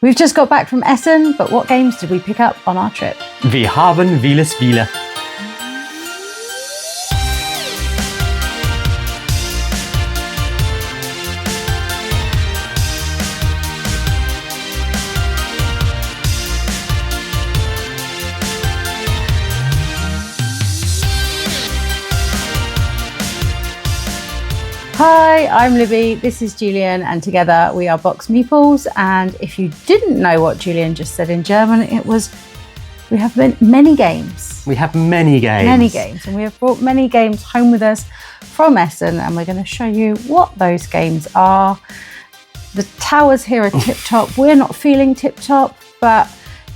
We've just got back from Essen, but what games did we pick up on our trip? Wir haben viele Spiele. Hi, I'm Libby, this is Julian, and together we are Box Meeples. And if you didn't know what Julian just said in German, it was, we have many games. We have many games. Many games, and we have brought many games home with us from Essen, and we're going to show you what those games are. The towers here are tip-top. We're not feeling tip-top, but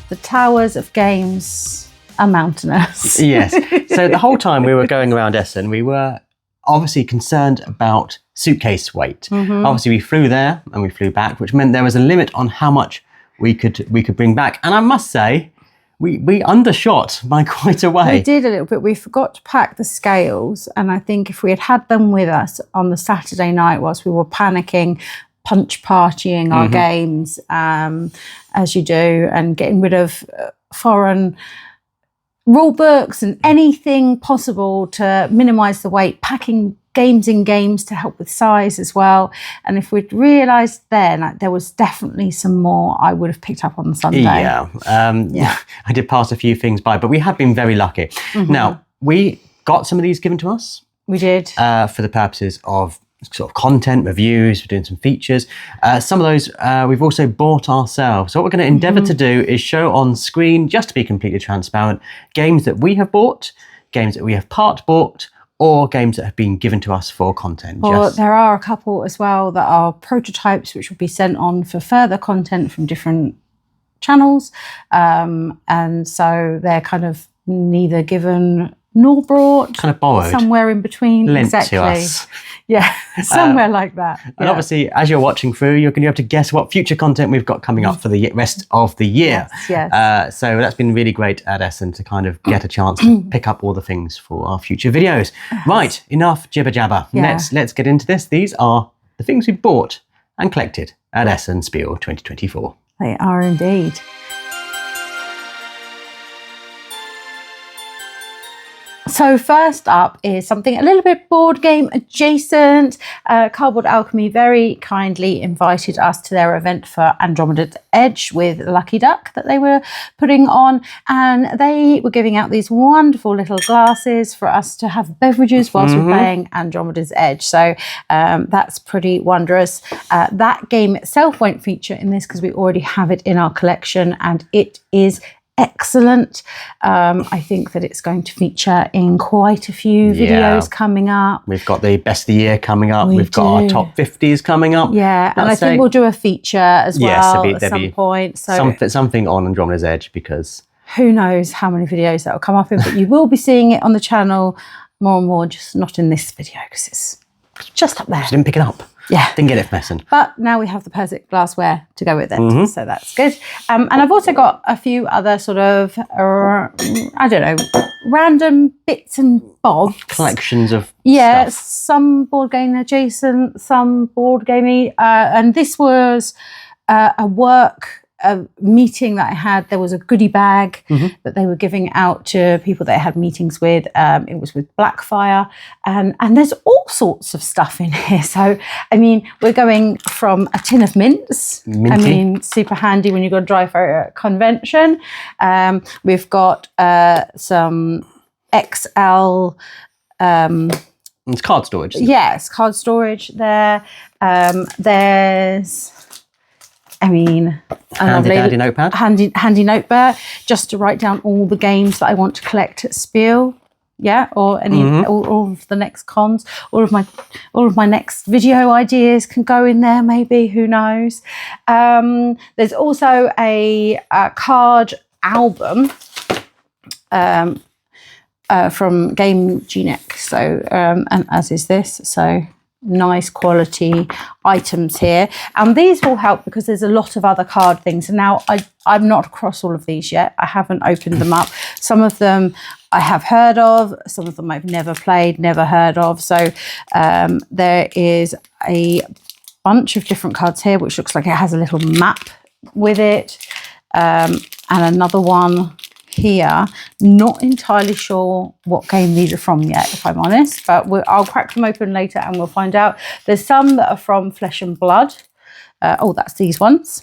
the towers of games are mountainous. Yes, so the whole time we were going around Essen, we were obviously concerned about suitcase weight. Obviously we flew there and we flew back, which meant there was a limit on how much we could bring back. And I must say, we undershot by quite a way. We did a little bit. We forgot to pack the scales, and I think if we had had them with us on the Saturday night whilst we were panicking, punch partying our games, as you do, and getting rid of foreign rule books and anything possible to minimise the weight, packing games in games to help with size as well. And if we'd realised then there was definitely some more, I would have picked up on the Sunday. Yeah, I did pass a few things by, but we have been very lucky. Now, we got some of these given to us. We did. For the purposes of sort of content, reviews, we're doing some features. Some of those we've also bought ourselves. So what we're going to endeavour to do is show on screen, just to be completely transparent, games that we have bought, games that we have part bought, or games that have been given to us for content. Or there are a couple as well that are prototypes which will be sent on for further content from different channels. And so they're kind of neither given nor brought. Kind of borrowed. Somewhere in between. Lent exactly. to us. Yeah, somewhere like that. And obviously, as you're watching through, you're going to be able to guess what future content we've got coming up for the rest of the year. Yes. So that's been really great at Essen to kind of get a chance to pick up all the things for our future videos. Right, enough jibber jabber. Yeah. Let's get into this. These are the things we bought and collected at Essen Spiel 2024. They are indeed. So first up is something a little bit board game adjacent. Cardboard Alchemy very kindly invited us to their event for Andromeda's Edge with Lucky Duck that they were putting on, and they were giving out these wonderful little glasses for us to have beverages whilst we're playing Andromeda's Edge. So that's pretty wondrous. That game itself won't feature in this because we already have it in our collection, and it is excellent. I think that it's going to feature in quite a few videos coming up. We've got the best of the year coming up. We've got our top 50s coming up. Yeah, and I think we'll do a feature as well at some point. So something on Andromeda's Edge, because who knows how many videos that will come up in, but you will be seeing it on the channel more and more, just not in this video because it's just up there. Just didn't pick it up. Yeah. Didn't get it from Essen. But now we have the perfect glassware to go with it. So that's good. And I've also got a few other sort of, I don't know, random bits and bobs. Collections of stuff. Some board game adjacent, some board gamey. And this was a meeting that I had. There was a goodie bag that they were giving out to people that I had meetings with. It was with Blackfire, and there's all sorts of stuff in here. So, I mean, we're going from a tin of mints. Minty. I mean, super handy when you've got to drive for a convention. We've got some XL... it's card storage. Yes, card storage there. There's... I mean, handy notepad. Handy notepad, just to write down all the games that I want to collect at Spiel. Yeah, or any all of the next cons, all of my next video ideas can go in there. Maybe, who knows? There's also a card album from Game Genic. So and as is this. So nice quality items here, and these will help because there's a lot of other card things. And now I'm not across all of these yet. I haven't opened them up. Some of them I have heard of, some of them I've never played, never heard of. So there is a bunch of different cards here, which looks like it has a little map with it, and another one here. Not entirely sure what game these are from yet, if I'm honest, but I'll crack them open later and we'll find out. There's some that are from Flesh and Blood. That's these ones.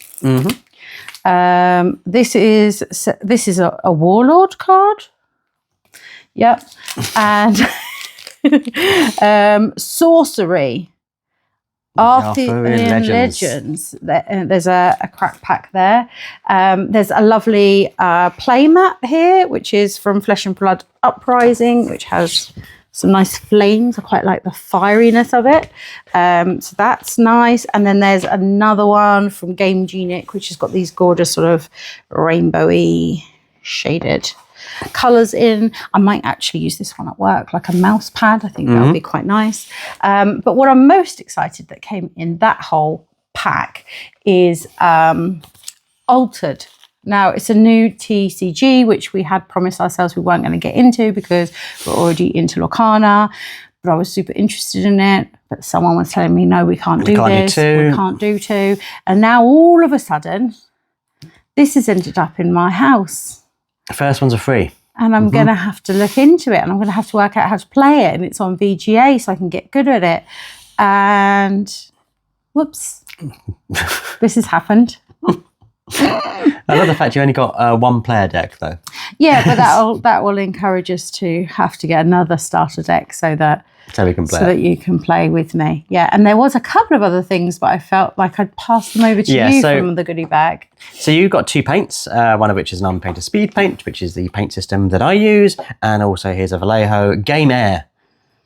This is a Warlord card. Yep. And Sorcery. Arthurian Legends. There's a crack pack there. There's a lovely playmat here, which is from Flesh and Blood Uprising, which has some nice flames. I quite like the fieriness of it. So that's nice. And then there's another one from Game Genic, which has got these gorgeous sort of rainbowy shaded colours in. I might actually use this one at work, like a mouse pad. I think that would be quite nice. But what I'm most excited that came in that whole pack is Altered. Now, it's a new TCG, which we had promised ourselves we weren't going to get into because we're already into Lorcana, but I was super interested in it. But someone was telling me, no, we can't do this. We can't do two. And now all of a sudden, this has ended up in my house. The first ones are free. And I'm going to have to look into it, and I'm going to have to work out how to play it. And it's on VGA, so I can get good at it. And whoops, this has happened. I love the fact you only got one player deck, though. Yeah, but that will encourage us to have to get another starter deck so we can play. So that you can play with me. Yeah, and there was a couple of other things, but I felt like I'd pass them over to you from the goodie bag. So you got two paints, one of which is an unpainted speed paint, which is the paint system that I use, and also here's a Vallejo Game Air,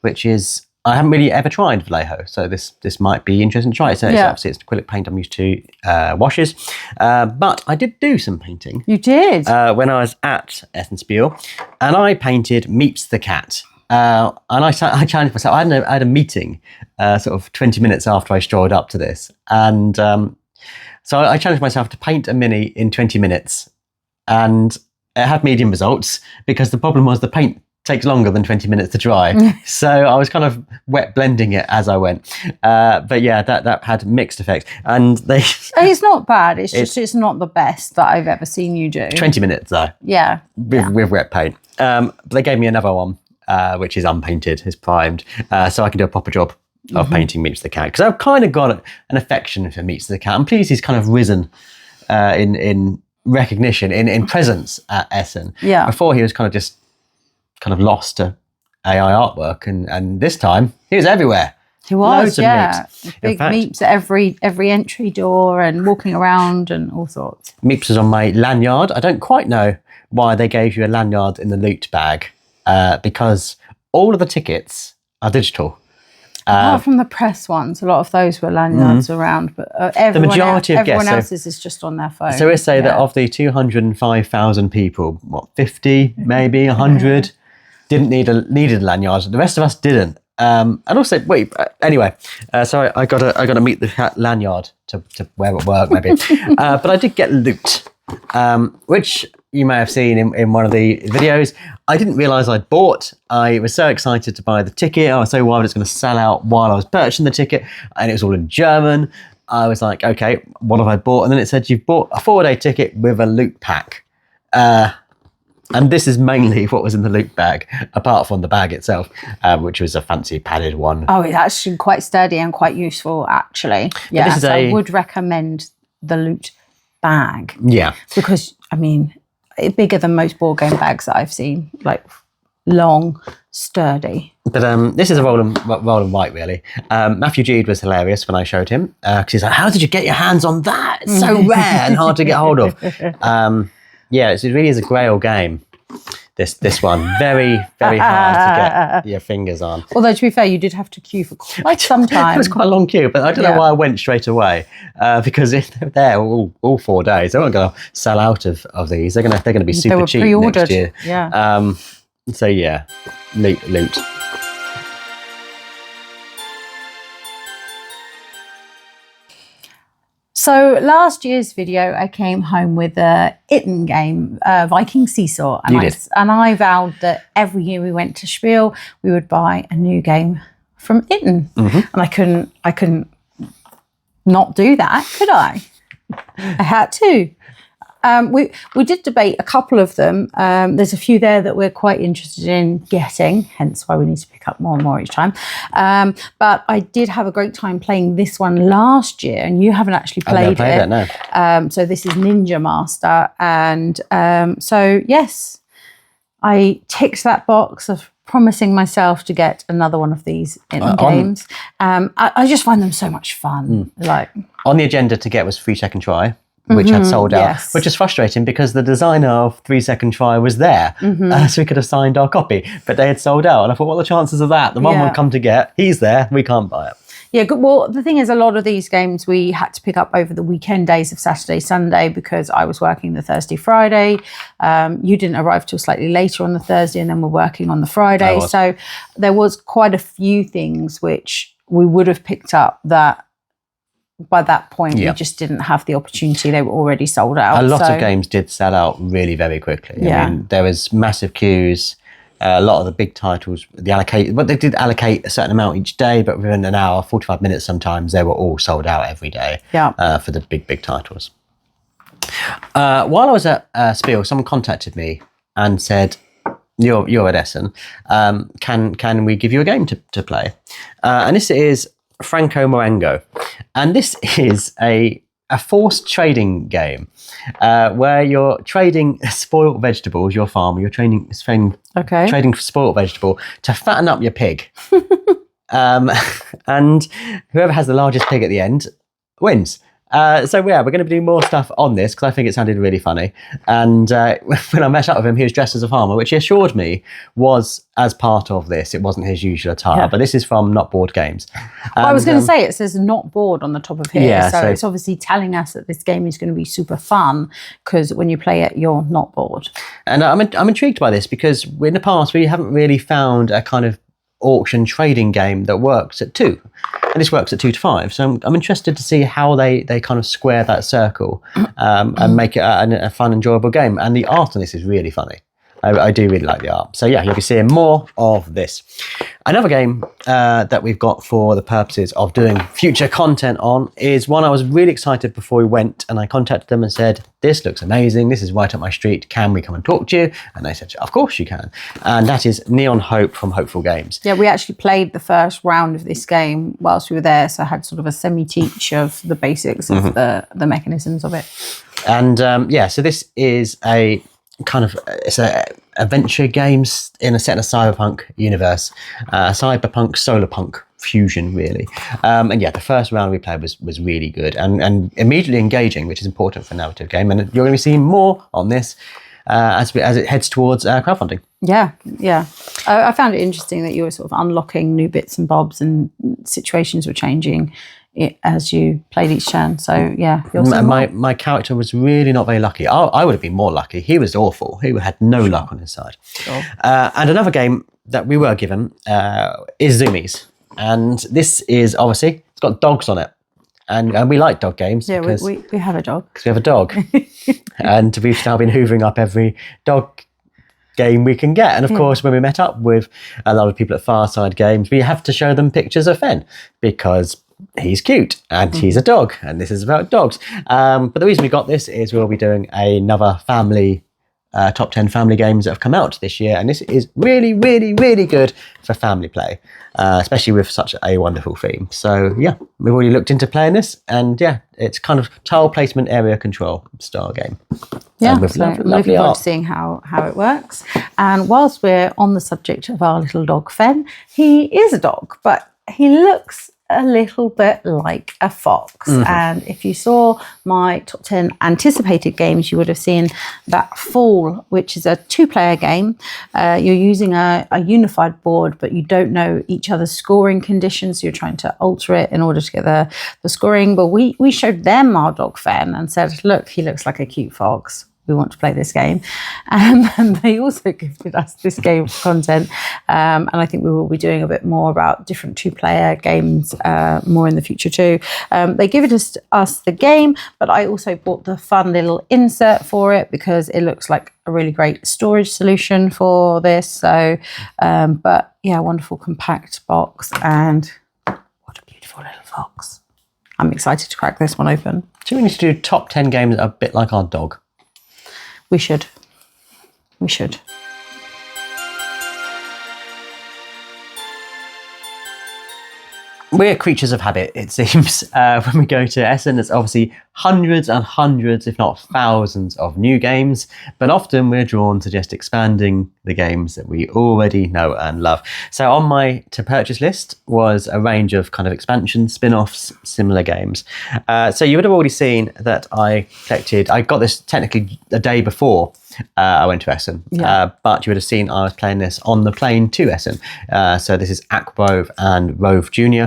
which is I haven't really ever tried Vallejo, so this might be interesting to try. So obviously it's acrylic paint I'm used to, washes, but I did do some painting. You did? When I was at Essen Spiel, and I painted Meeps the Cat. And I challenged myself. I had a meeting sort of 20 minutes after I strolled up to this, and so I challenged myself to paint a mini in 20 minutes, and it had medium results because the problem was the paint takes longer than 20 minutes to dry. So I was kind of wet blending it as I went. But yeah, that had mixed effects. And it's not bad. It's not the best that I've ever seen you do. 20 minutes though. Yeah. With wet paint. But they gave me another one, which is unpainted, is primed. So I can do a proper job of painting Meeps the Cat. Because I've kind of got an affection for Meeps the Cat. I'm pleased he's kind of risen in recognition, in presence at Essen. Yeah. Before he was kind of lost to AI artwork, and this time he was everywhere. He was, Meeps. Big Meeps at every entry door and walking around and all sorts. Meeps was on my lanyard. I don't quite know why they gave you a lanyard in the loot bag, because all of the tickets are digital. Apart from the press ones, a lot of those were lanyards around, but everyone else's is just on their phone. So we say that of the 205,000 people, 50, maybe 100, needed a lanyard. The rest of us didn't. And also, anyway, so I got a Meet the Cat lanyard to wear at work, maybe. But I did get loot, which you may have seen in one of the videos. I didn't realise I'd bought. I was so excited to buy the ticket. I was so worried it's going to sell out while I was purchasing the ticket, and it was all in German. I was like, okay, what have I bought? And then it said, you've bought a 4-day ticket with a loot pack. And this is mainly what was in the loot bag, apart from the bag itself, which was a fancy padded one. Oh, it's actually quite sturdy and quite useful, actually. Yeah, I would recommend the loot bag. Yeah. Because, I mean, it's bigger than most board game bags that I've seen, like long, sturdy. But this is a roll and white, really. Matthew Gede was hilarious when I showed him, because he's like, how did you get your hands on that? It's so rare and hard to get hold of. Yeah, it really is a grail game, this one. Very, very hard to get your fingers on. Although, to be fair, you did have to queue for quite some time. It was quite a long queue, but I don't know why I went straight away, because if they're there all 4 days, they weren't going to sell out of these. They're going to be super cheap next year. Yeah. So yeah, loot. So last year's video, I came home with a itten game, Viking Seesaw, and I vowed that every year we went to Spiel, we would buy a new game from itten, and I couldn't not do that, could I? I had to. We did debate a couple of them. There's a few there that we're quite interested in getting, hence why we need to pick up more and more each time. But I did have a great time playing this one last year, and you haven't actually played it. No. So this is Ninja Master, and so yes, I ticked that box of promising myself to get another one of these in games. I just find them so much fun. Like on the agenda to get was 3 Second Try, which had sold out, which is frustrating because the designer of 3 Second Try was there, so we could have signed our copy, but they had sold out. And I thought, what are the chances of that? The one we'll come to get, he's there, we can't buy it. Yeah, well, the thing is, a lot of these games we had to pick up over the weekend days of Saturday, Sunday, because I was working the Thursday, Friday. You didn't arrive till slightly later on the Thursday, and then we're working on the Friday. So there was quite a few things which we would have picked up that by that point we just didn't have the opportunity. They were already sold out. A lot of games did sell out really very quickly. I mean, there was massive queues. A lot of the big titles, they did allocate a certain amount each day, but within an hour, 45 minutes sometimes, they were all sold out every day for the big titles. While I was at Spiel, someone contacted me and said, you're at Essen, can we give you a game to play? And this is Franko Morango. And this is a forced trading game where you're trading spoiled vegetables, your farm, you're trading spoiled vegetable to fatten up your pig. And whoever has the largest pig at the end wins. So we're going to do more stuff on this because I think it sounded really funny. And when I met up with him, he was dressed as a farmer, which he assured me was as part of this. It wasn't his usual attire, but this is from Not Bored Games. Well, I was going to say, it says Not Bored on the top of here. So it's obviously telling us that this game is going to be super fun because when you play it, you're not bored. And I'm intrigued by this because in the past, we haven't really found a kind of auction trading game that works at 2, and this works at 2 to 5, so I'm interested to see how they kind of square that circle and make it a fun, enjoyable game. And the art on this is really funny. I do really like the art. So yeah, you'll be seeing more of this. Another game that we've got for the purposes of doing future content on is one I was really excited before we went, and I contacted them and said, this looks amazing, this is right up my street, can we come and talk to you? And they said, of course you can. And that is Neon Hope from Hopeful Games. Yeah, we actually played the first round of this game whilst we were there, so I had sort of a semi-teach of the basics of the mechanisms of it. And so this is a kind of, it's a adventure games in a set in a cyberpunk universe, cyberpunk solar punk fusion really, and the first round we played was really good and immediately engaging, which is important for a narrative game, and you're going to be seeing more on this as it heads towards crowdfunding. I found it interesting that you were sort of unlocking new bits and bobs and situations were changing as you played each turn. So my character was really not very lucky. I would have been more lucky. He was awful. He had no luck on his side. And another game that we were given is Zoomies, and this is obviously, it's got dogs on it, and we like dog games. Yeah, we have a dog. Because we have a dog. And we've now been hoovering up every dog game we can get. And of course, when we met up with a lot of people at Fireside Games, we have to show them pictures of Fen because he's cute and he's a dog and this is about dogs. But the reason we got this is we'll be doing another family top 10 family games that have come out this year, and this is really, really, really good for family play, especially with such a wonderful theme. So yeah, we've already looked into playing this, and yeah, it's kind of tile placement, area control style game. Yeah, so I'm looking forward to seeing how it works. And whilst we're on the subject of our little dog Fen, he is a dog, but he looks a little bit like a fox. And if you saw my top 10 anticipated games, you would have seen that Fall, which is a 2-player game. You're using a unified board, but you don't know each other's scoring conditions. So you're trying to alter it in order to get the scoring. But we showed them our dog Fen and said, look, he looks like a cute fox. We want to play this game. And they also gifted us this game for content. And I think we will be doing a bit more about different 2-player games more in the future too. They gave us the game, but I also bought the fun little insert for it because it looks like a really great storage solution for this. So, but yeah, wonderful compact box, and what a beautiful little fox. I'm excited to crack this one open. So we need to do top 10 games that are a bit like our dog. We should. We should. We're creatures of habit, it seems. When we go to Essen, there's obviously hundreds and hundreds, if not thousands, of new games, but often we're drawn to just expanding the games that we already know and love. So on my to-purchase list was a range of kind of expansions, spin-offs, similar games. So you would have already seen that I got this technically a day before I went to Essen, but you would have seen I was playing this on the plane to Essen. So this is Aqua and Rove Jr.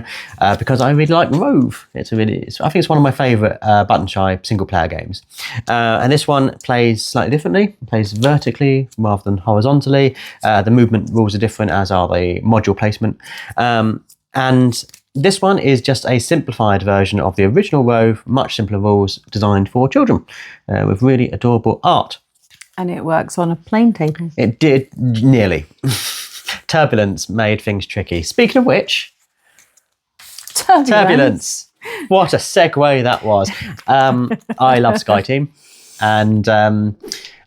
Because I really like Rove. I think it's one of my favourite button shy single player games. And this one plays slightly differently. It plays vertically rather than horizontally. The movement rules are different, as are the module placement. And this one is just a simplified version of the original Rove, much simpler rules, designed for children, with really adorable art. And it works on a plane table. It did, nearly. Turbulence made things tricky. Speaking of which, Turbulence. What a segue that was. I love Sky Team, and I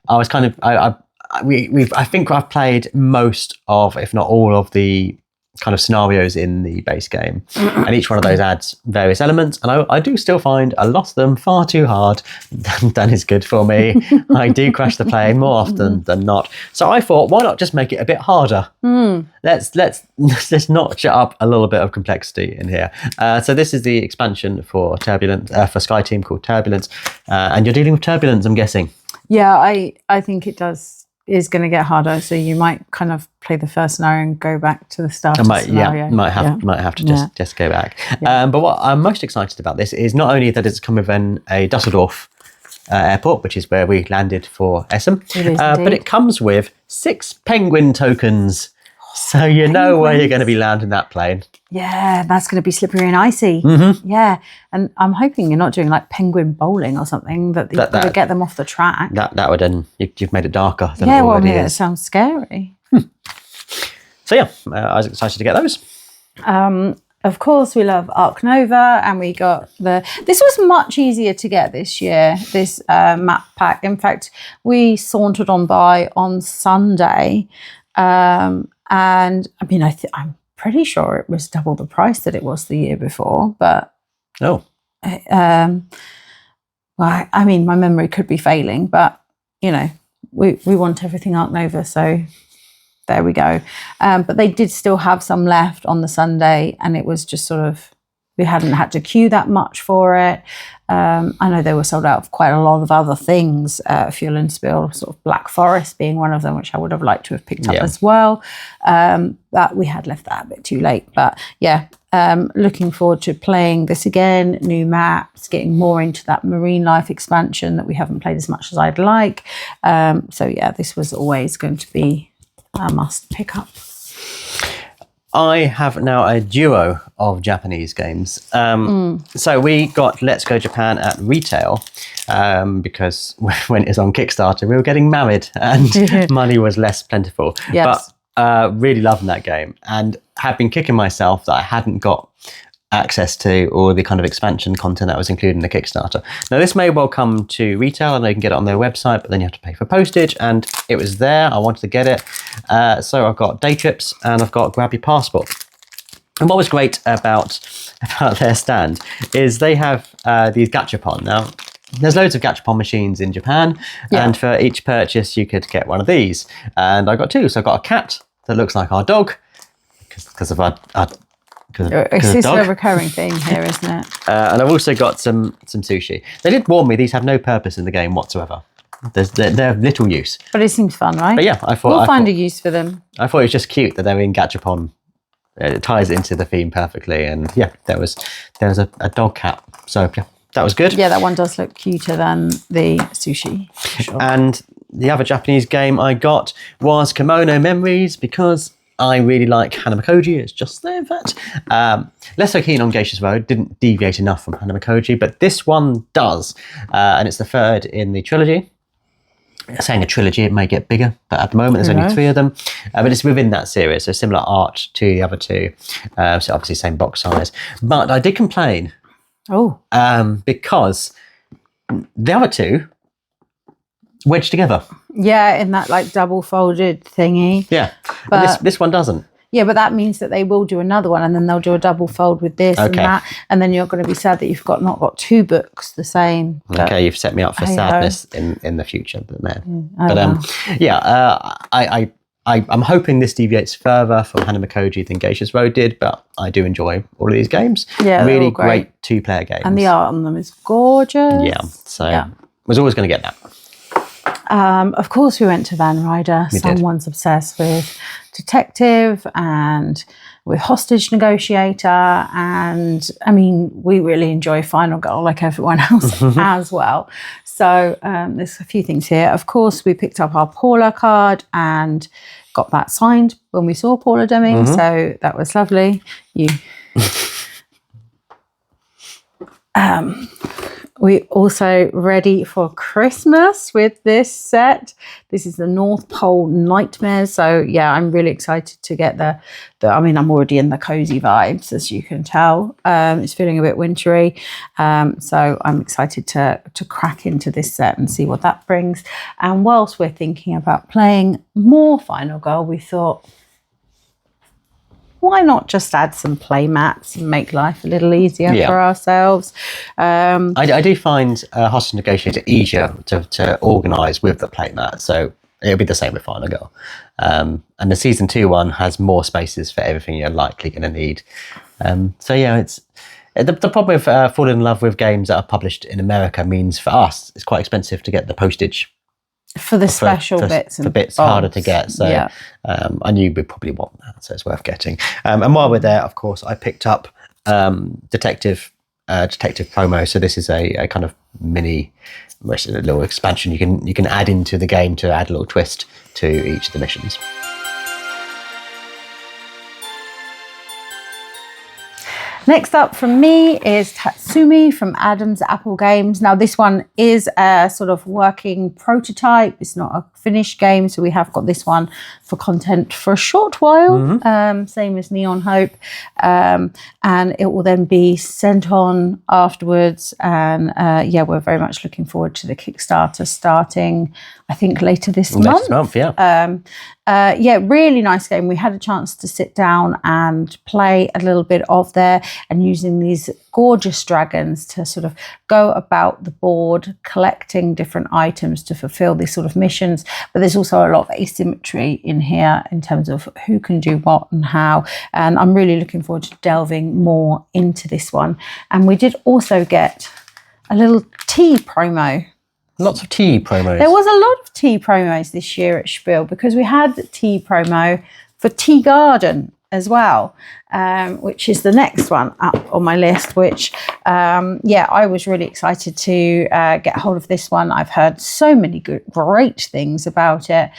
was kind of I think I've played most of, if not all of, the kind of scenarios in the base game, and each one of those adds various elements, and I do still find a lot of them far too hard than is good for me. I do crash the plane more often than not, so I thought, why not just make it a bit harder? Let's notch it up a little bit of complexity in here. So this is the expansion for Turbulence, for Sky Team, called Turbulence, and you're dealing with turbulence, I'm guessing. Yeah, I think it is going to get harder, so you might kind of play the first scenario and go back to the starter scenario. Might have to just go back. But what I'm most excited about this is not only that it's come within a Dusseldorf airport, which is where we landed for Essen, but it comes with 6 penguin tokens. So you know where you're going to be landing that plane. Yeah, that's going to be slippery and icy. Yeah, and I'm hoping you're not doing like penguin bowling or something, that you've got to get them off the track. That would then, you've made it darker than it already is. It sounds scary. So yeah, I was excited to get those. Of course, we love Arc Nova, and we got this was much easier to get this year, this map pack. In fact, we sauntered on by on Sunday, and I mean, I'm pretty sure it was double the price that it was the year before, but well, I mean, my memory could be failing, but you know, we want everything Arc Nova, so there we go. But they did still have some left on the Sunday, and it was just sort of, we hadn't had to queue that much for it. I know they were sold out of quite a lot of other things, Feuerland Spiel, sort of Black Forest being one of them, which I would have liked to have picked up as well. But we had left that a bit too late. But yeah, looking forward to playing this again, new maps, getting more into that marine life expansion that we haven't played as much as I'd like. So yeah, this was always going to be a must pick up. I have now a duo of Japanese games. So we got Let's Go Japan at retail because when it was on Kickstarter, we were getting married and money was less plentiful. Yes. But really loving that game, and have been kicking myself that I hadn't got access to all the kind of expansion content that was included in the Kickstarter. Now this may well come to retail, and they can get it on their website, but then you have to pay for postage, and it was there. I wanted to get it. So I've got day trips and I've got grab your passport. And what was great about their stand is they have these gachapon. Now there's loads of gachapon machines in Japan, and for each purchase you could get one of these. And I got 2. So I got a cat that looks like our dog because of our it's just a recurring thing here, isn't it? And I've also got some sushi. They did warn me these have no purpose in the game whatsoever. They're of little use. But it seems fun, right? But yeah, I thought we'll find a use for them. I thought it was just cute that they're in gachapon. It ties into the theme perfectly, and yeah, there was a dog cat. So yeah, that was good. Yeah, that one does look cuter than the sushi. Sure. And the other Japanese game I got was Kimono Memories, because I really like Hanamakoji. It's just there, in fact. Less so keen on Geisha's Road. Didn't deviate enough from Hanamakoji, but this one does. And it's the 3rd in the trilogy. Saying a trilogy, it may get bigger, but at the moment there's only 3 of them. But it's within that series, so similar art to the other 2. So obviously same box size. But I did complain Oh. Because the other two wedged together. Yeah, in that like double folded thingy. Yeah, but this one doesn't. Yeah, but that means that they will do another one, and then they'll do a double fold with this and that, and then you're going to be sad that you've not got two books the same. Okay, you've set me up for sadness in the future, but man. I'm hoping this deviates further from Hanamakoji than Geisha's Road did, but I do enjoy all of these games. Yeah, really great two-player games, and the art on them is gorgeous. Yeah, so was always going to get that. Of course, we went to Van Ryder. Someone's obsessed with detective and with hostage negotiator. And I mean, we really enjoy Final Girl like everyone else as well. So there's a few things here. Of course, we picked up our Paula card and got that signed when we saw Paula Deming. So that was lovely. We also ready for Christmas with this set. This is the North Pole Nightmares. So yeah, I'm really excited to get I'm already in the cozy vibes, as you can tell. It's feeling a bit wintry. So I'm excited to crack into this set and see what that brings. And whilst we're thinking about playing more Final Girl, we thought, why not just add some playmats and make life a little easier for ourselves? I do find hostage negotiator easier to organise with the playmat, so it'll be the same with Final Girl. And the season 2 one has more spaces for everything you're likely going to need. So yeah, it's the problem with falling in love with games that are published in America means for us it's quite expensive to get the postage. For the special bits. For bits harder to get. So I knew we'd probably want that, so it's worth getting. And while we're there, of course, I picked up Detective Promo. So this is a kind of mini, a little expansion you can add into the game to add a little twist to each of the missions. Next up from me is Tatsumi from Adam's Apple Games. Now this one is a sort of working prototype. It's not a finished game, so we have got this one for content for a short while, same as Neon Hope, and it will then be sent on afterwards. And we're very much looking forward to the Kickstarter starting, I think, later this month. Really nice game. We had a chance to sit down and play a little bit of there, and using these gorgeous dragons to sort of go about the board collecting different items to fulfill these sort of missions. But there's also a lot of asymmetry in here in terms of who can do what and how, and I'm really looking forward to delving more into this one. And we did also get a little tea promo. Lots of tea promos. There was a lot of tea promos this year at Spiel, because we had the tea promo for Tea Garden as well, which is the next one up on my list, which, I was really excited to get hold of this one. I've heard so many great things about it.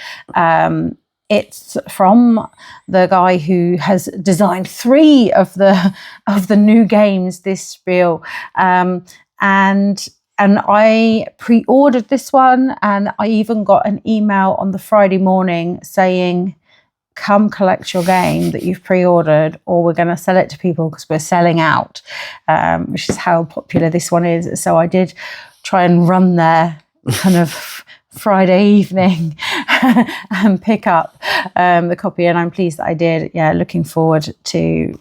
It's from the guy who has designed 3 of the new games this Spiel. And I pre-ordered this one, and I even got an email on the Friday morning saying, come collect your game that you've pre-ordered, or we're going to sell it to people because we're selling out, which is how popular this one is. So I did try and run there kind of Friday evening and pick up the copy, and I'm pleased that I did. Yeah, looking forward to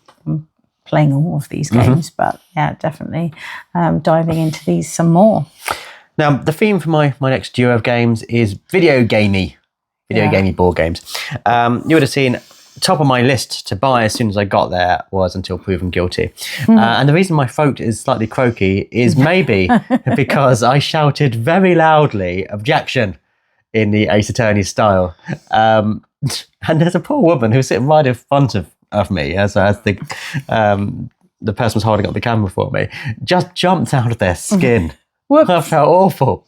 playing all of these games, but yeah, definitely diving into these some more. Now, the theme for my next duo of games is video gamey board games. You would have seen top of my list to buy as soon as I got there was Until Proven Guilty. And the reason my throat is slightly croaky is maybe because I shouted very loudly objection in the Ace Attorney style. And there's a poor woman who's sitting right in front of me as the person was holding up the camera for me, just jumped out of their skin. I felt awful.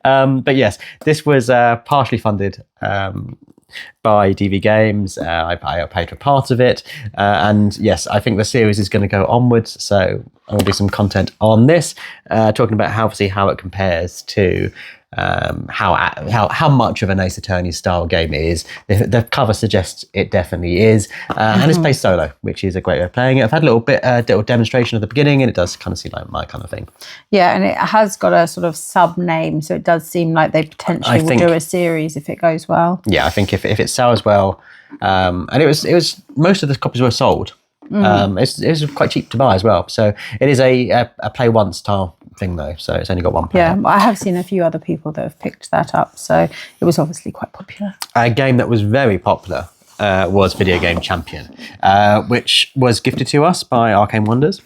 But yes, this was partially funded by DV Games. I paid for part of it. And yes, I think the series is going to go onwards. So I'm going to do some content on this, talking about how it compares to how much of an Ace Attorney style game it is. The cover suggests it definitely is, and it's played solo, which is a great way of playing it. I've had a little demonstration at the beginning, and it does kind of seem like my kind of thing. Yeah, and it has got a sort of sub name, so it does seem like they potentially will do a series if it goes well. Yeah, I think if it sells well, and it was most of the copies were sold. It's quite cheap to buy as well. So it is a play once style thing though. So it's only got one player. Yeah, I have seen a few other people that have picked that up. So it was obviously quite popular. A game that was very popular was Video Game Champion, which was gifted to us by Arcane Wonders.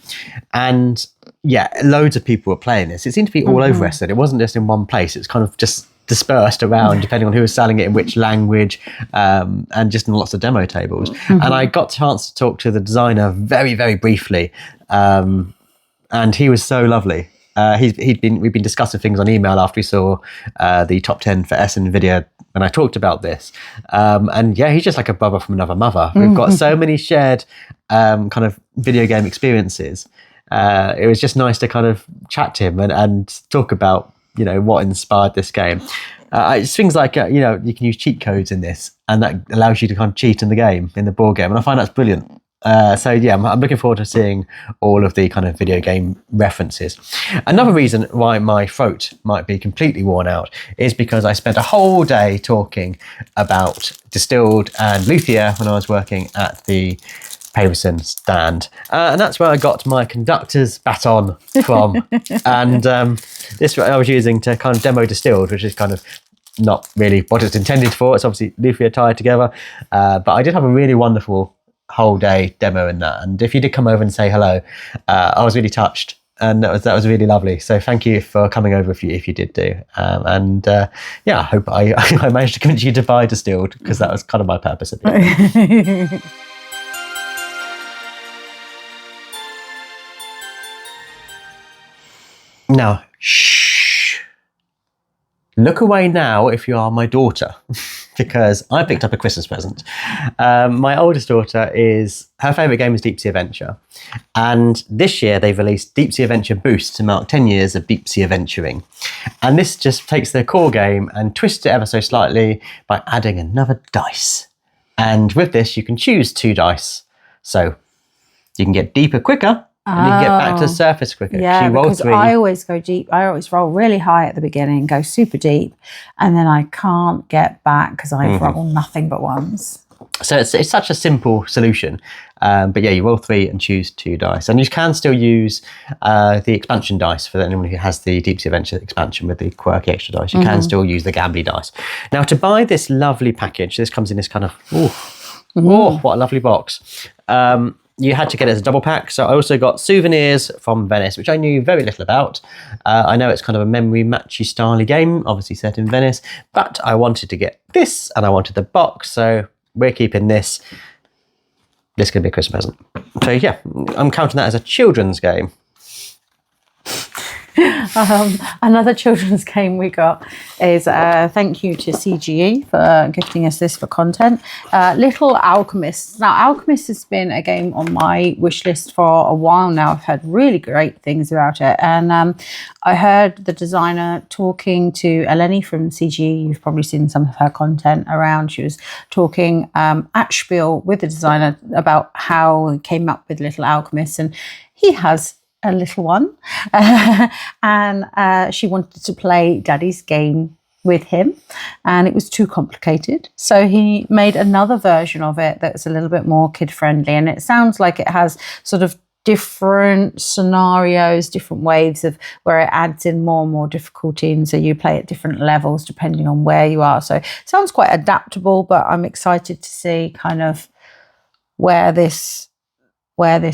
And yeah, loads of people were playing this. It seemed to be all over Essen. It wasn't just in one place. It's kind of just dispersed around depending on who was selling it in which language, and just in lots of demo tables. And I got a chance to talk to the designer very, very briefly, and he was so lovely. We've been discussing things on email after we saw the top 10 for Essen video when I talked about this, and yeah, he's just like a brother from another mother. We've got so many shared kind of video game experiences. It was just nice to kind of chat to him and talk about what inspired this game. It's things like you can use cheat codes in this, and that allows you to kind of cheat in the board game, and I find that's brilliant. So yeah, I'm looking forward to seeing all of the kind of video game references. Another reason why my throat might be completely worn out is because I spent a whole day talking about distilled and luthier when I was working at the Paverson stand, and that's where I got my conductor's baton from. And this I was using to kind of demo distilled, which is kind of not really what it's intended for. It's obviously luthier tied together, but I did have a really wonderful whole day demo in that. And if you did come over and say hello, I was really touched, and that was really lovely. So thank you for coming over if you did do. Yeah, I hope I managed to convince you to buy distilled, because that was kind of my purpose at the end. Now, shh. Look away now if you are my daughter, because I picked up a Christmas present. My oldest daughter her favourite game is Deep Sea Adventure. And this year they've released Deep Sea Adventure Boost to mark 10 years of deep sea adventuring. And this just takes their core game and twists it ever so slightly by adding another dice. And with this, you can choose 2 dice. So you can get deeper quicker, and you can get back to the surface quicker. Yeah, because I always go deep. I always roll really high at the beginning, go super deep, and then I can't get back because I've rolled nothing but ones. So it's such a simple solution. But yeah, you roll 3 and choose 2 dice. And you can still use the expansion dice for anyone who has the Deep Sea Adventure expansion with the quirky extra dice. You can still use the gambly dice. Now, to buy this lovely package, this comes in this kind of, what a lovely box. You had to get it as a double pack. So I also got souvenirs from Venice, which I knew very little about. I know it's kind of a memory matchy style game, obviously set in Venice, but I wanted to get this and I wanted the box. So we're keeping this. This could be a Christmas present. So yeah, I'm counting that as a children's game. Another children's game we got is thank you to CGE for gifting us this for content. Little Alchemists. Now, Alchemists has been a game on my wish list for a while now. I've heard really great things about it, and I heard the designer talking to Eleni from CGE. You've probably seen some of her content around. She was talking at Spiel with the designer about how he came up with Little Alchemists, and he has a little one, and she wanted to play Daddy's game with him, and it was too complicated, so he made another version of it that's a little bit more kid friendly, and it sounds like it has sort of different scenarios, different waves of where it adds in more and more difficulty, and so you play at different levels depending on where you are. So it sounds quite adaptable, but I'm excited to see kind of where this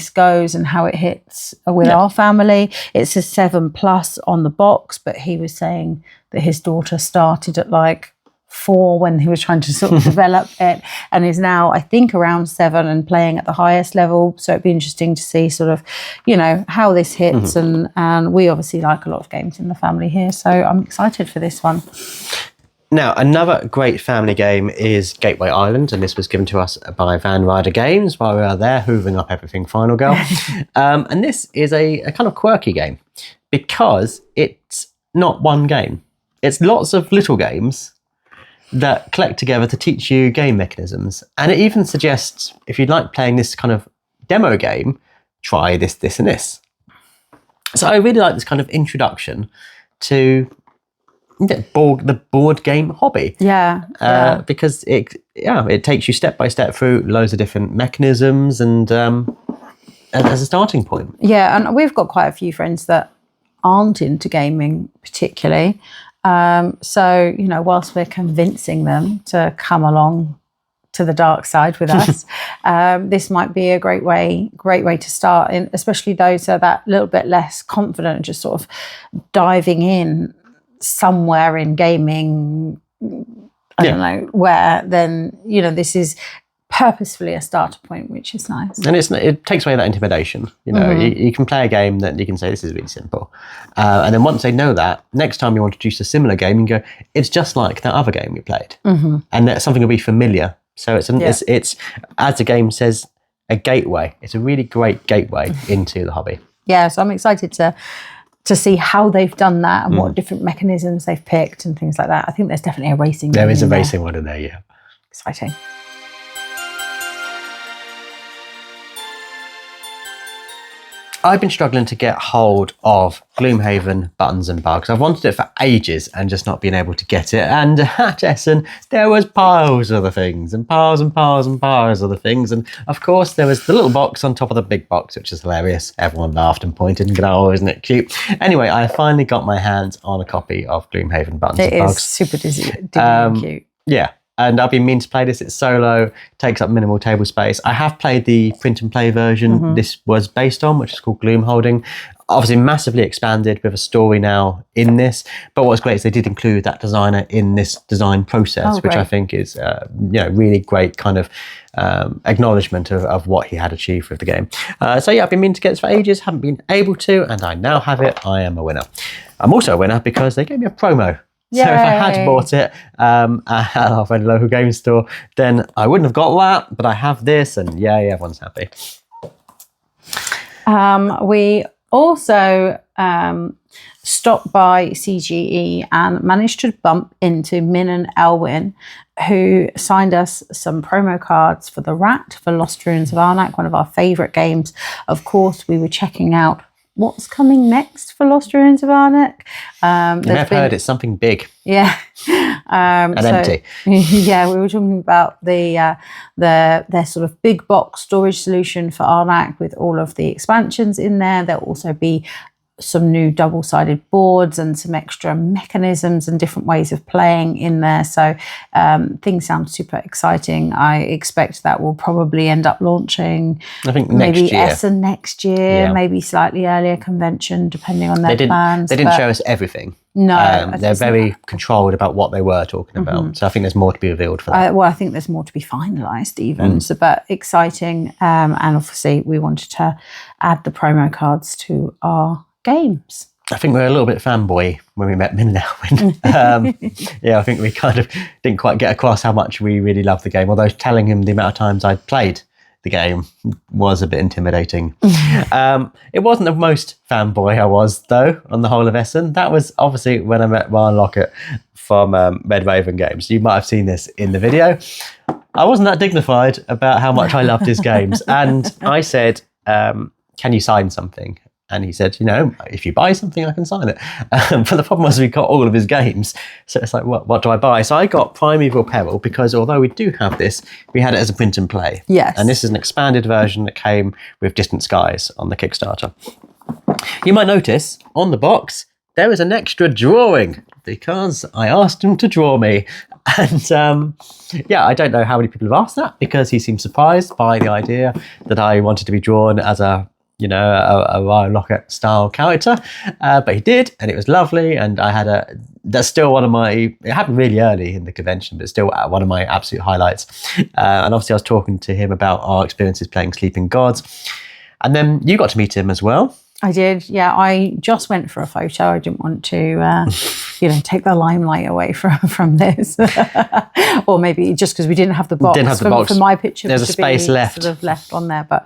goes and how it hits with our family. It says 7+ on the box, but he was saying that his daughter started at like 4 when he was trying to sort of develop it, and is now, I think, around 7 and playing at the highest level. So it'd be interesting to see sort of, how this hits. And we obviously like a lot of games in the family here. So I'm excited for this one. Now, another great family game is Gateway Island, and this was given to us by Van Ryder Games while we were there hoovering up everything Final Girl. And this is a kind of quirky game because it's not one game. it's lots of little games that collect together to teach you game mechanisms. And it even suggests, if you'd like playing this kind of demo game, try this, this, and this. So I really like this kind of introduction to the board game hobby. Because it takes you step by step through loads of different mechanisms and as a starting point. Yeah, and we've got quite a few friends that aren't into gaming particularly. So, you know, whilst we're convincing them to come along to the dark side with us, this might be a great way to start, in, especially those that are that little bit less confident, just sort of diving in somewhere in gaming, I don't know where, then, you know, this is purposefully a starter point, which is nice. And it takes away that intimidation. You know, you can play a game that you can say, this is really simple. And then once they know that, next time you want to introduce a similar game, you can go, it's just like that other game we played. And that something will be familiar. So it's as the game says, a gateway. It's a really great gateway into the hobby. Yeah, so I'm excited to see how they've done that and what different mechanisms they've picked and things like that. I think there's definitely a racing game. There is a racing one in there, yeah. Exciting. I've been struggling to get hold of Gloomhaven Buttons and Bugs. I've wanted it for ages and just not been able to get it. And at Essen, there was piles of the things and piles and piles and piles of the things. And of course, there was the little box on top of the big box, which is hilarious. Everyone laughed and pointed and go, oh, isn't it cute? Anyway, I finally got my hands on a copy of Gloomhaven Buttons and Bugs. It is super dizzy, cute. Yeah. And I've been meaning to play this. It's solo, takes up minimal table space. I have played the print and play version this was based on, which is called Gloomholding. Obviously massively expanded with a story now in this. But what's great is they did include that designer in this design process, which I think is really great kind of acknowledgement of what he had achieved with the game. So yeah, I've been meaning to get this for ages, haven't been able to, and I now have it. I am a winner. I'm also a winner because they gave me a promo. So if I had bought it at our friendly local game store, then I wouldn't have got that, but I have this, and yay, everyone's happy. We also stopped by CGE and managed to bump into Min and Elwyn, who signed us some promo cards for The Rat for Lost Ruins of Arnak, one of our favourite games. Of course, we were checking out what's coming next for Lost Ruins of Arnak. You may have heard it's something big. Yeah. And empty. Yeah, we were talking about their sort of big box storage solution for Arnak with all of the expansions in there. There'll also be some new double-sided boards and some extra mechanisms and different ways of playing in there. So things sound super exciting. I expect that will probably end up launching, I think, maybe Essen next year, maybe slightly earlier convention, depending on their plans. They didn't show us everything. No. They're very controlled about what they were talking about. So I think there's more to be revealed for that. Well, I think there's more to be finalised even. So, but exciting. And obviously we wanted to add the promo cards to our games. I think we were a little bit fanboy when we met Min and Elwyn. I think we kind of didn't quite get across how much we really loved the game, although telling him the amount of times I'd played the game was a bit intimidating. It wasn't the most fanboy I was, though, on the whole of Essen. That was obviously when I met Ryan Lockett from Red Raven Games. You might have seen this in the video. I wasn't that dignified about how much I loved his games. And I said, can you sign something? And he said, if you buy something, I can sign it. But the problem was we got all of his games. So it's like, what do I buy? So I got Primeval Peril because although we do have this, we had it as a print and play. Yes. And this is an expanded version that came with Distant Skies on the Kickstarter. You might notice on the box, there is an extra drawing because I asked him to draw me. And I don't know how many people have asked that because he seemed surprised by the idea that I wanted to be drawn as a Ryan Lockett style character, but he did, and it was lovely. And that's still one of my, it happened really early in the convention, but still one of my absolute highlights. And obviously I was talking to him about our experiences playing Sleeping Gods. And then you got to meet him as well. I did, yeah. I just went for a photo. I didn't want to, take the limelight away from this, or maybe just because we didn't have the box. For my picture. There's a space left, sort of left on there. But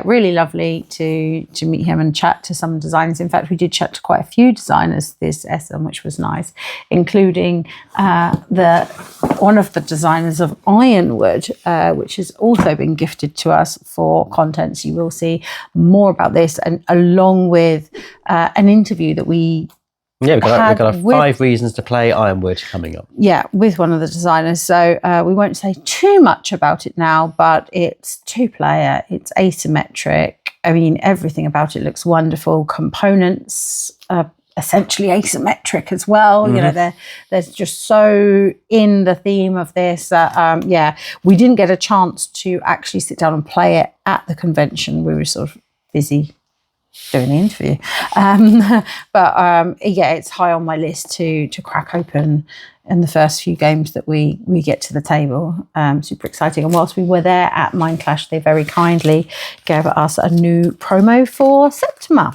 really lovely to meet him and chat to some designers. In fact, we did chat to quite a few designers this Essen, which was nice, including one of the designers of Ironwood, which has also been gifted to us for content. So you will see more about this, and along with an interview that we we've got 5 reasons to play Ironwood coming up. Yeah, with one of the designers. So we won't say too much about it now, but it's 2-player, it's asymmetric. I mean, everything about it looks wonderful. Components are essentially asymmetric as well. Mm-hmm. They're just so in the theme of this. We didn't get a chance to actually sit down and play it at the convention. We were sort of busy doing the interview, it's high on my list to crack open in the first few games that we get to the table. Super exciting. And whilst we were there at Mindclash, they very kindly gave us a new promo for September,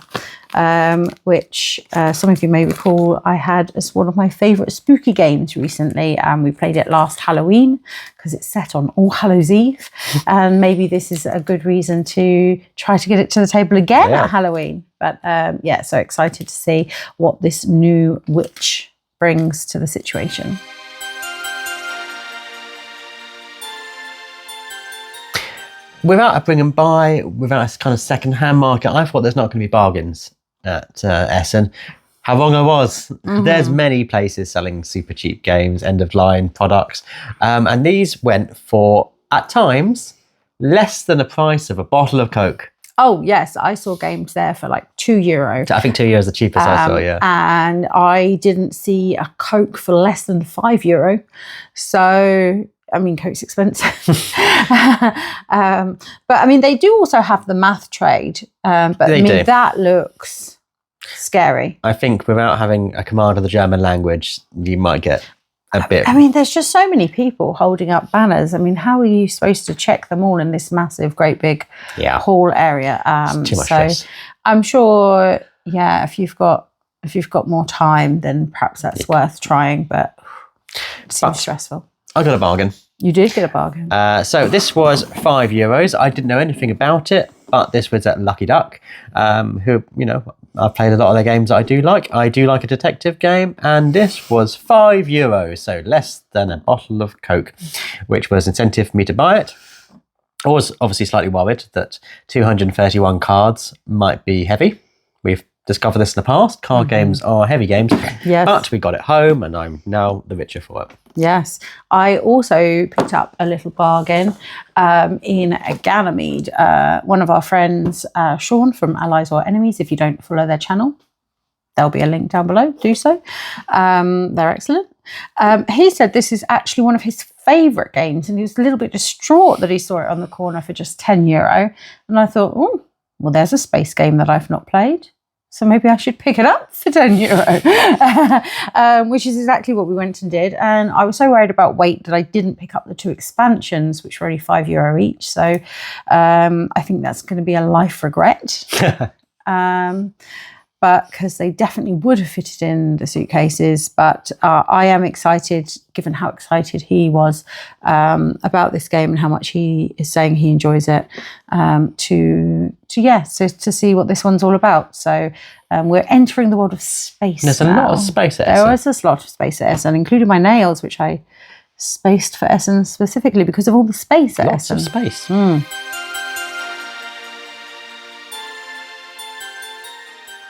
which some of you may recall I had as one of my favourite spooky games recently. We played it last Halloween because it's set on All Hallows Eve, and maybe this is a good reason to try to get it to the table again at Halloween. But so excited to see what this new witch brings to the situation. Without a bring and buy, without a kind of second-hand market, I thought there's not going to be bargains at Essen. How wrong I was. Mm-hmm. There's many places selling super cheap games, end-of-line products, and these went for, at times, less than the price of a bottle of Coke. Oh, yes. I saw games there for like €2. I think €2 is the cheapest I saw, yeah. And I didn't see a Coke for less than €5. So, I mean, Coke's expensive. But, I mean, they do also have the math trade. But, I mean, that looks scary. I think without having a command of the German language, you might get a bit. I mean, there's just so many people holding up banners. I mean, how are you supposed to check them all in this massive, great big hall area? It's too much stress. I'm sure, if you've got more time, then perhaps that's worth trying. But it seems stressful. I got a bargain. You did get a bargain. So this was €5. I didn't know anything about it, but this was at Lucky Duck, who, I've played a lot of their games that I do like. I do like a detective game, and this was €5, so less than a bottle of Coke, which was incentive for me to buy it. I was obviously slightly worried that 231 cards might be heavy. We've discovered this in the past. Card games are heavy games, but we got it home, and I'm now the richer for it. Yes. I also picked up a little bargain in a Ganymede. One of our friends, Sean from Allies or Enemies, if you don't follow their channel, there'll be a link down below. Do so. They're excellent. He said this is actually one of his favourite games, and he was a little bit distraught that he saw it on the corner for just €10. And I thought, oh, well, there's a space game that I've not played. So maybe I should pick it up for €10, which is exactly what we went and did. And I was so worried about weight that I didn't pick up the 2 expansions, which were only €5 each. So I think that's going to be a life regret. But because they definitely would have fitted in the suitcases. But I am excited, given how excited he was about this game and how much he is saying he enjoys it, to see what this one's all about. So we're entering the world of space. There's a lot of space at Essen. There was a lot of space at Essen, including my nails, which I spaced for Essen specifically because of all the space at Essen. Lots of space.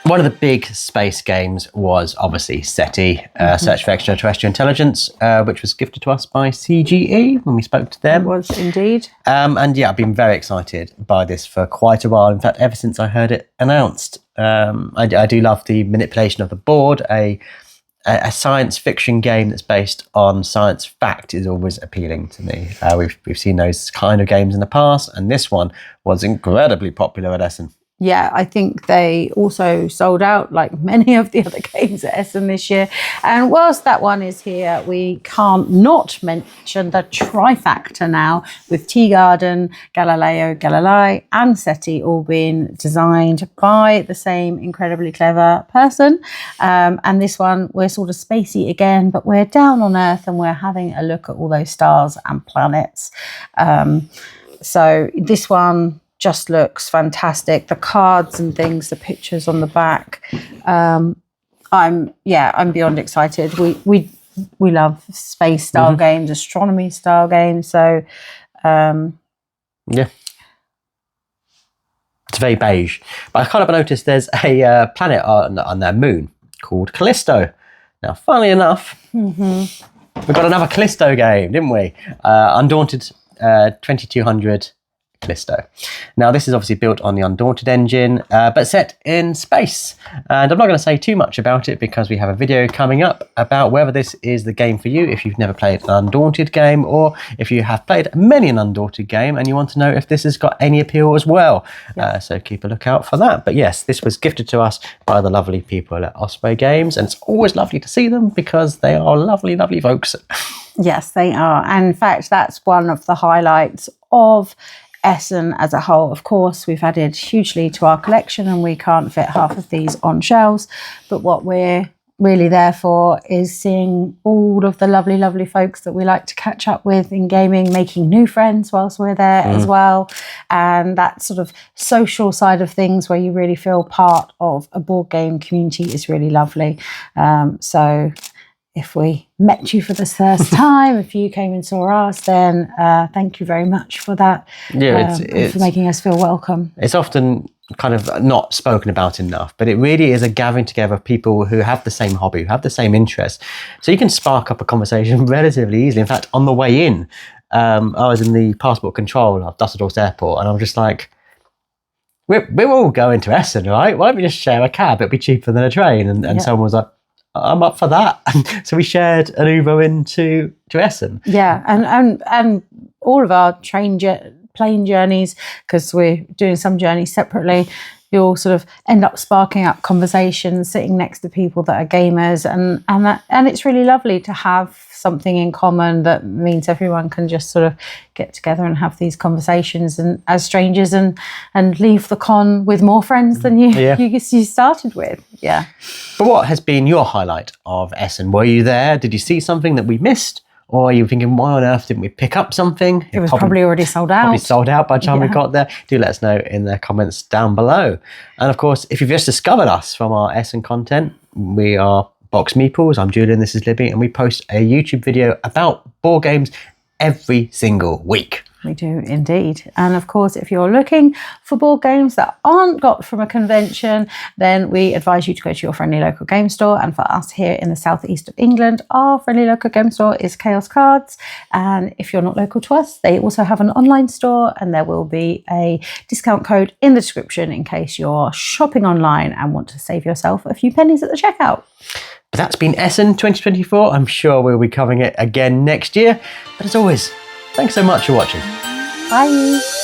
One of the big space games was obviously Seti, Search for Extraterrestrial Intelligence, which was gifted to us by CGE when we spoke to them. It was indeed. I've been very excited by this for quite a while. In fact, ever since I heard it announced. I do love the manipulation of the board. A science fiction game that's based on science fact is always appealing to me. We've seen those kind of games in the past, and this one was incredibly popular at Essen. Yeah, I think they also sold out like many of the other games at Essen this year. And whilst that one is here, we can't not mention the trifactor now with Tea Garden, Galileo Galilei and Seti all being designed by the same incredibly clever person. And this one, we're sort of spacey again, but we're down on Earth and we're having a look at all those stars and planets. So this one just looks fantastic. The cards and things, the pictures on the back. I'm beyond excited. We love space style games, astronomy style games. So yeah, it's very beige. But I kind of noticed there's a planet on their moon called Callisto. Now, funnily enough, we got another Callisto game, didn't we? Undaunted 2200. Callisto. Now this is obviously built on the Undaunted engine, but set in space. And I'm not going to say too much about it because we have a video coming up about whether this is the game for you if you've never played an Undaunted game, or if you have played many an Undaunted game and you want to know if this has got any appeal as well. Yeah. So keep a lookout for that. But yes, this was gifted to us by the lovely people at Osprey Games, and it's always lovely to see them because they are lovely, lovely folks. Yes, they are. And in fact, that's one of the highlights of Essen as a whole. Of course, we've added hugely to our collection and we can't fit half of these on shelves, but what we're really there for is seeing all of the lovely, lovely folks that we like to catch up with in gaming, making new friends whilst we're there as well. And that sort of social side of things where you really feel part of a board game community is really lovely. So if we met you for the first time, if you came and saw us, then thank you very much for that. Yeah, it's for making us feel welcome. It's often kind of not spoken about enough, but it really is a gathering together of people who have the same hobby, who have the same interests. So you can spark up a conversation relatively easily. In fact, on the way in, I was in the passport control of Dusseldorf Airport, and I'm just like, we're all going to Essen, right? Why don't we just share a cab? It'll be cheaper than a train. And someone was like, I'm up for that. So we shared an Uber into Essen. Yeah, and all of our plane journeys, because we're doing some journeys separately, you all sort of end up sparking up conversations, sitting next to people that are gamers, and it's really lovely to have something in common that means everyone can just sort of get together and have these conversations and as strangers and leave the con with more friends than you started with. Yeah. But what has been your highlight of Essen? Were you there? Did you see something that we missed? Or are you thinking, why on earth didn't we pick up something? It was probably already sold out. Probably sold out by the time we got there. Do let us know in the comments down below. And of course, if you've just discovered us from our Essen content, we are Box Meeples. I'm Julian, this is Libby, and we post a YouTube video about board games every single week. We do indeed. And of course, if you're looking for board games that aren't got from a convention, then we advise you to go to your friendly local game store. And for us here in the southeast of England, our friendly local game store is Chaos Cards. And if you're not local to us, they also have an online store, and there will be a discount code in the description in case you're shopping online and want to save yourself a few pennies at the checkout. But that's been Essen 2024. I'm sure we'll be covering it again next year. But as always, thanks so much for watching. Bye.